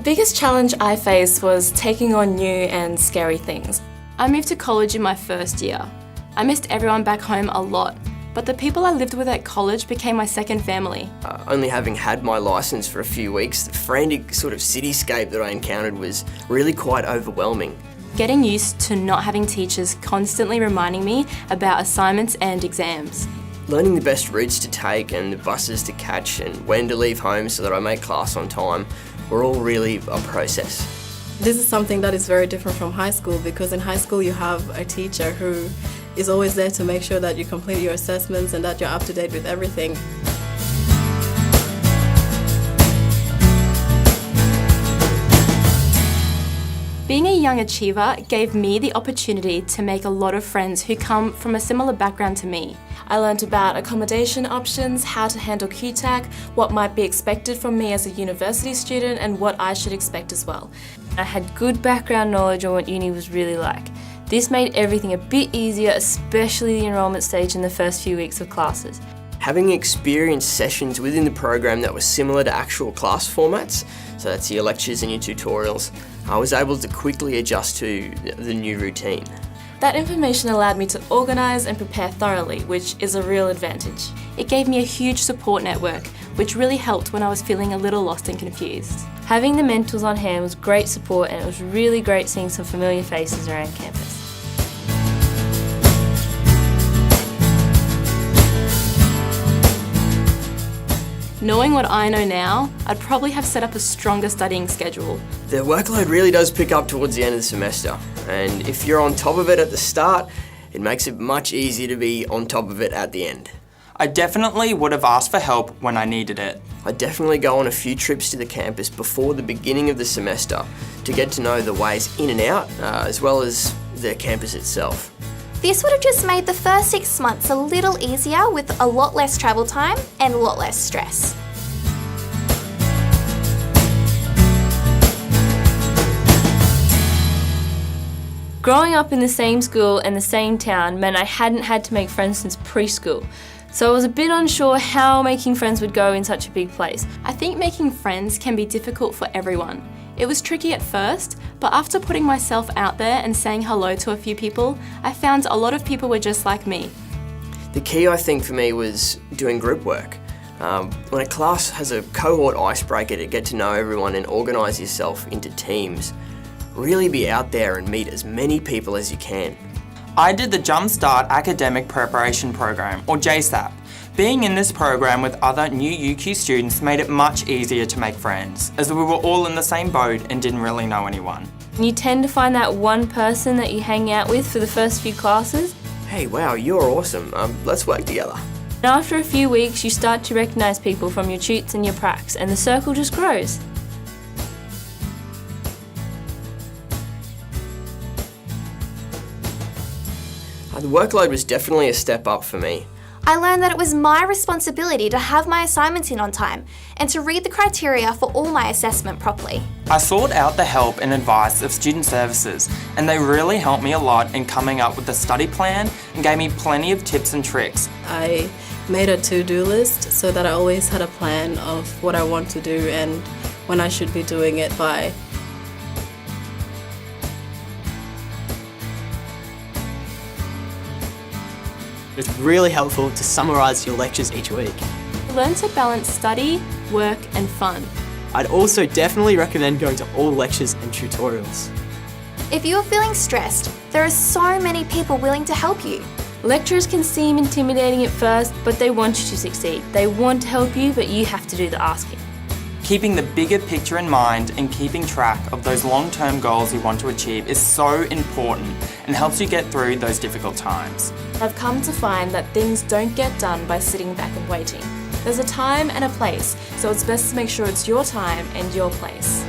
biggest challenge I faced was taking on new and scary things. I moved to college in my first year. I missed everyone back home a lot, but the people I lived with at college became my second family. Only having had my licence for a few weeks, the frantic sort of cityscape that I encountered was really quite overwhelming. Getting used to not having teachers constantly reminding me about assignments and exams. Learning the best routes to take and the buses to catch and when to leave home so that I make class on time were all really a process. This is something that is very different from high school, because in high school you have a teacher who is always there to make sure that you complete your assessments and that you're up to date with everything. Being a young achiever gave me the opportunity to make a lot of friends who come from a similar background to me. I learned about accommodation options, how to handle QTAC, what might be expected from me as a university student, and what I should expect as well. I had good background knowledge on what uni was really like. This made everything a bit easier, especially the enrolment stage in the first few weeks of classes. Having experienced sessions within the program that were similar to actual class formats, so that's your lectures and your tutorials, I was able to quickly adjust to the new routine. That information allowed me to organise and prepare thoroughly, which is a real advantage. It gave me a huge support network, which really helped when I was feeling a little lost and confused. Having the mentors on hand was great support, and it was really great seeing some familiar faces around campus. Knowing what I know now, I'd probably have set up a stronger studying schedule. The workload really does pick up towards the end of the semester, and if you're on top of it at the start, it makes it much easier to be on top of it at the end. I definitely would have asked for help when I needed it. I definitely go on a few trips to the campus before the beginning of the semester to get to know the ways in and out, as well as the campus itself. This would have just made the first 6 months a little easier with a lot less travel time and a lot less stress. Growing up in the same school and the same town meant I hadn't had to make friends since preschool, so I was a bit unsure how making friends would go in such a big place. I think making friends can be difficult for everyone. It was tricky at first, but after putting myself out there and saying hello to a few people, I found a lot of people were just like me. The key, I think, for me was doing group work. When a class has a cohort icebreaker to get to know everyone and organise yourself into teams, really be out there and meet as many people as you can. I did the Jumpstart Academic Preparation Program, or JSAP. Being in this program with other new UQ students made it much easier to make friends, as we were all in the same boat and didn't really know anyone. You tend to find that one person that you hang out with for the first few classes. Hey, wow, you're awesome. Let's work together. And after a few weeks, you start to recognise people from your tutes and your pracs, and the circle just grows. The workload was definitely a step up for me. I learned that it was my responsibility to have my assignments in on time and to read the criteria for all my assessment properly. I sought out the help and advice of student services, and they really helped me a lot in coming up with a study plan and gave me plenty of tips and tricks. I made a to-do list so that I always had a plan of what I want to do and when I should be doing it by. It's really helpful to summarise your lectures each week. Learn to balance study, work and fun. I'd also definitely recommend going to all lectures and tutorials. If you are feeling stressed, there are so many people willing to help you. Lecturers can seem intimidating at first, but they want you to succeed. They want to help you, but you have to do the asking. Keeping the bigger picture in mind and keeping track of those long-term goals you want to achieve is so important and helps you get through those difficult times. I've come to find that things don't get done by sitting back and waiting. There's a time and a place, so it's best to make sure it's your time and your place.